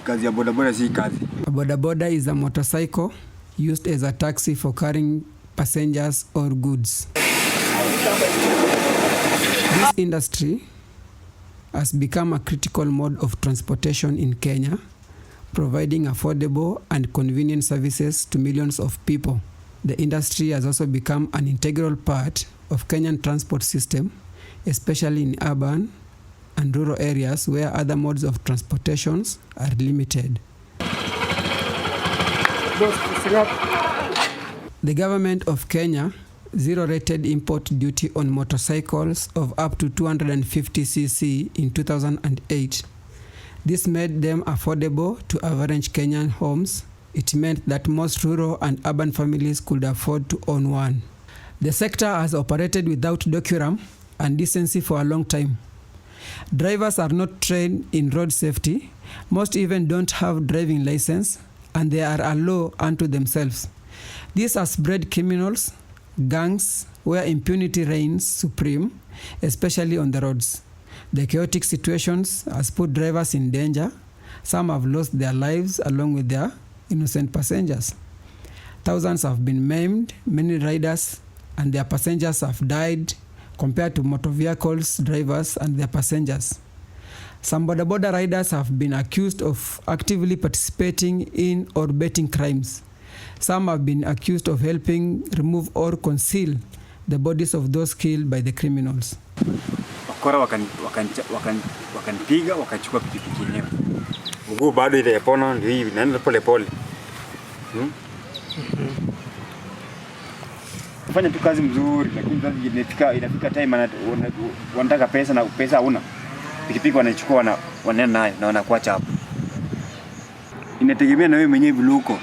Kazi ya bodaboda si kazi. A bodaboda is a motorcycle used as a taxi for carrying passengers or goods. This industry has become a critical mode of transportation in Kenya, providing affordable and convenient services to millions of people. The industry has also become an integral part of Kenyan transport system, especially in urban and rural areas where other modes of transportations are limited. The government of Kenya zero-rated import duty on motorcycles of up to 250cc in 2008. This made them affordable to average Kenyan homes. It meant that most rural and urban families could afford to own one. The sector has operated without decorum and decency for a long time. Drivers are not trained in road safety. Most even don't have driving license, and they are a law unto themselves. This has bred criminals, gangs, where impunity reigns supreme, especially on the roads. The chaotic situations has put drivers in danger. Some have lost their lives along with their innocent passengers. Thousands have been maimed, many riders and their passengers have died compared to motor vehicles, drivers and their passengers. Some bodaboda riders have been accused of actively participating in or betting crimes. Some have been accused of helping remove or conceal the bodies of those killed by the criminals. Wakora wakanipiga wakachukua pikipiki yenyewe. Mguu bado ile yapona ndio hivi naenda pole pole. Kufanya tu kazi mzuri lakini sasa inafika time wanataka pesa na pesa huna. Pikipiki wanachukua wanaenda nayo na wanakuacha hapo. Inategemea na wewe mwenyewe vile uko.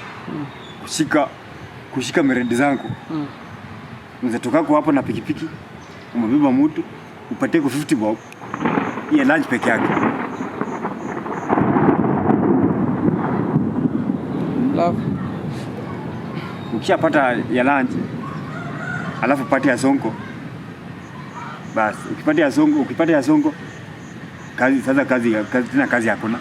Kushika miradi zangu. Unatoka kwa hapo na pikipiki, umebeba mtu, upate kwa 50 bob. Hii lunch peke yake. Love. Ukishapata ya lunch, alafu pati ya sonko. Basi, ukipata ya sonko, kazi hakuna.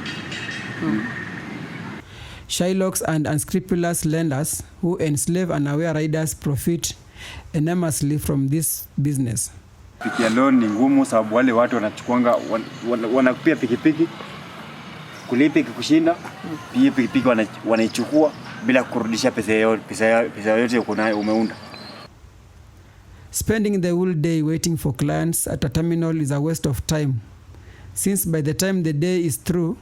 Shylocks and unscrupulous lenders who enslave unaware riders profit enormously from this business. Pikipiki ya loan ni ngumu sababu wale watu wanachukuanga wanakupia pikipiki kulipa kushinda pia pikipiki wanaichukua bila kurudisha pesa yote umeunda. Spending the whole day waiting for clients at a terminal is a waste of time, since by the time the day is through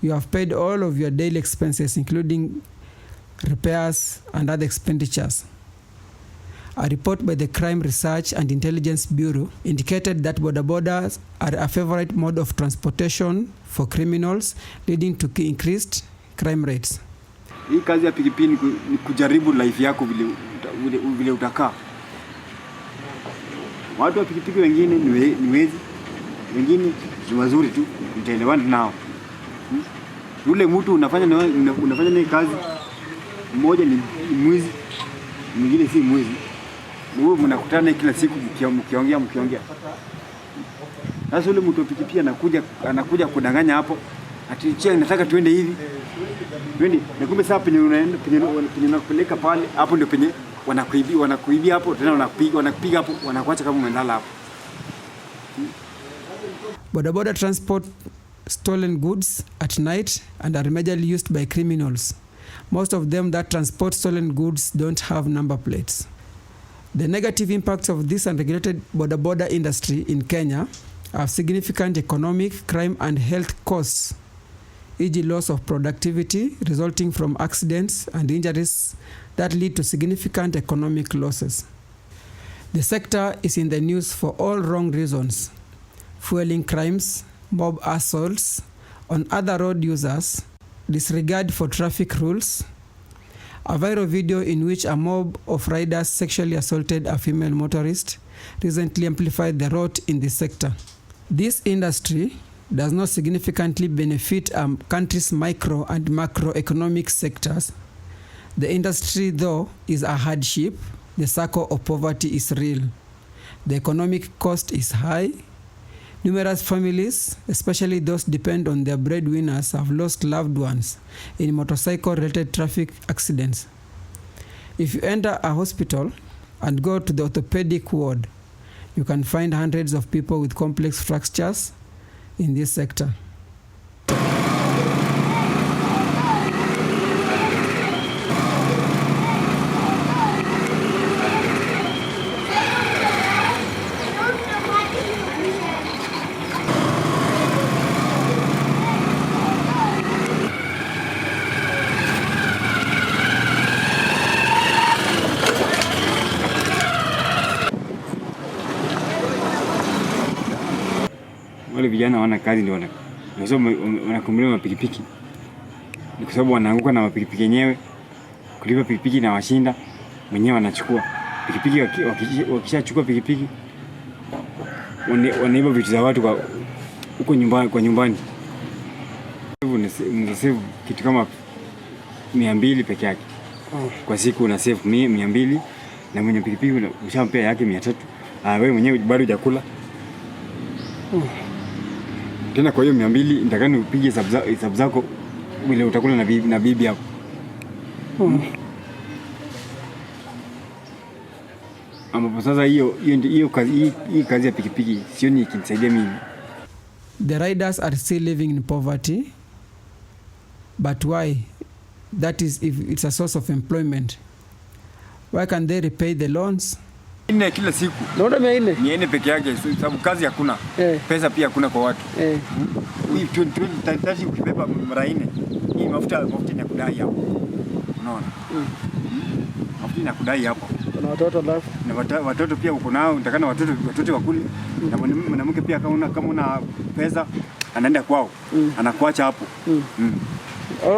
you have paid all of your daily expenses including repairs and other expenditures. A report by the Crime Research and Intelligence Bureau indicated that bodabodas are a favorite mode of transportation for criminals, leading to increased crime rates. Hii kazi ya pikipiki ni kujaribu life yako vile utakaa. Watu wa pikipiki wengine ni wezi, wengine ni wazuri tu, utaelewana nao. Yule mtu unafanya naye kazi, mmoja ni mwizi, mwingine si mwizi. Wewe mnakutana kila siku mkiongea. Sasa yule mtu pikipiki anakuja kudanganya hapo. Ati nataka tuende hivi. Twende. Na kumbe sasa penye unakupeleka pale hapo ndio penye wanakuibia hapo tena wanakupiga hapo wanakuacha kama umelala hapo. Bodaboda transport stolen goods at night and are majorly used by criminals. Most of them that transport stolen goods don't have number plates. The negative impacts of this unregulated bodaboda industry in Kenya have significant economic, crime and health costs, e.g. loss of productivity resulting from accidents and injuries that lead to significant economic losses. The sector is in the news for all wrong reasons: fueling crimes, mob assaults on other road users, disregard for traffic rules. A viral video in which a mob of riders sexually assaulted a female motorist recently amplified the rot in the sector. This industry does not significantly benefit a country's micro and macroeconomic sectors. The industry, though, is a hardship. The circle of poverty is real. The economic cost is high. Numerous families, especially those depend on their breadwinners, have lost loved ones in motorcycle-related traffic accidents. If you enter a hospital and go to the orthopedic ward, you can find hundreds of people with complex fractures in this sector. Wale vijana wana kazi ndio wanakumbana na pikipiki. Ni kwa sababu wanaanguka na pikipiki yenyewe. Kulipa pikipiki na washinda, mwenyewe anachukua. Pikipiki wakishachukua pikipiki wanaiba vitu za watu kwa huko nyumbani. Una save kitu kama 200 peke yake. Kwa siku una save 200 na mwenye pikipiki ushampea yake 300. Wewe mwenyewe bado hujakula. Tena kwa hiyo 200 nitakani upige hesabu zako vile utakula na bibi hapo. Ambapo sasa hiyo kazi ya pikipiki sioni ikinisaidia mimi. The riders are still living in poverty. But why? That is if it's a source of employment. Why can't they repay the loans? Ine kila siku. Naona 400. 400 peke yake sababu kazi hakuna. Pesa pia hakuna kwa watu. Hii tunataka kubeba mara 4. Hii mafuta ni kudai hapo. Unaona? Mafuta ni kudai hapo. Kuna watoto alafu. Na watoto pia uko nao, nitakana watoto wakule. Na mwanamke pia kama una pesa anaenda kwao. Anakuacha hapo.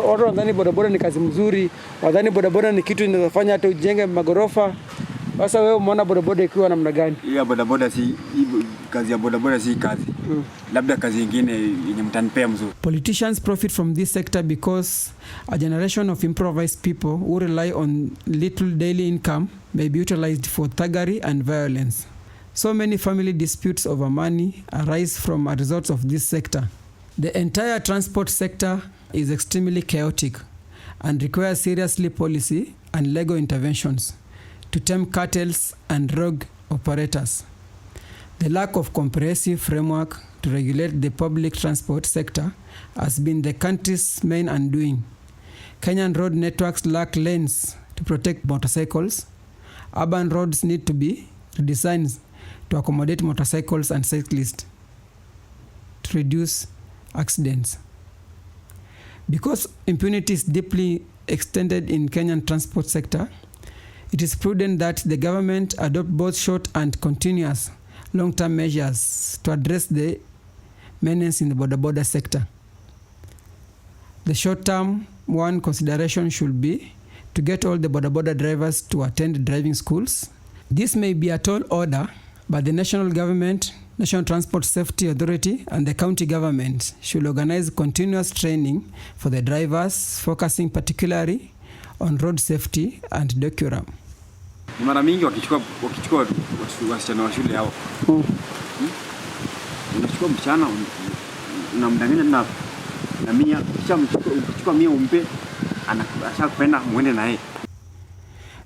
Watu wanadhani bodaboda ni kazi mzuri. Wadhani bodaboda ni kitu inawezafanya hata ujenge magorofa. Sasa wewe umeona bodaboda ikiwa namna gani? Kazi ya bodaboda si kazi. Labda kazi nyingine yenye mtanipea mzuri. Politicians profit from this sector because a generation of improvised people who rely on little daily income may be utilized for thuggery and violence. So many family disputes over money arise from a result of this sector. The entire transport sector is extremely chaotic and requires seriously policy and legal interventions to tame cartels and rogue operators. The lack of comprehensive framework to regulate the public transport sector has been the country's main undoing. Kenyan road networks lack lanes to protect motorcycles. Urban roads need to be redesigned to accommodate motorcycles and cyclists to reduce accidents. Because impunity is deeply extended in Kenyan transport sector, it is prudent that the government adopt both short and continuous long-term measures to address the menace in the bodaboda sector. The short-term one consideration should be to get all the bodaboda drivers to attend driving schools. This may be a tall order, but the national government, National Transport Safety Authority, and the county government should organize continuous training for the drivers, focusing particularly on road safety and decorum. Mara mingi wakichukua wasichana wa shule hao. Unachukua msichana unamdanganya na 100 kisha mchukua 100 umpe anashakupenda muende na yeye.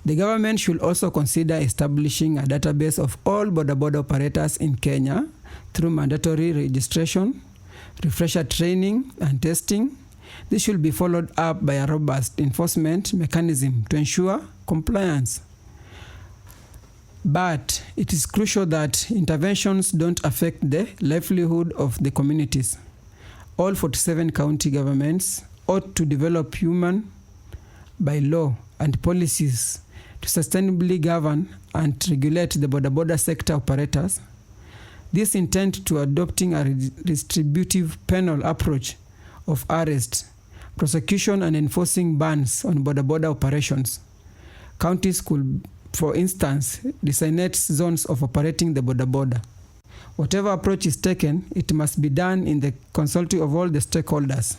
The government should also consider establishing a database of all bodaboda operators in Kenya through mandatory registration, refresher training and testing. This should be followed up by a robust enforcement mechanism to ensure compliance. But it is crucial that interventions don't affect the livelihood of the communities. All 47 county governments ought to develop human by law and policies to sustainably govern and regulate the bodaboda sector operators. This intend to adopting a distributive penal approach of arrest, prosecution and enforcing bans on bodaboda operations. Counties could, for instance, designate zones of operating the bodaboda. Whatever approach is taken, it must be done in the consulting of all the stakeholders.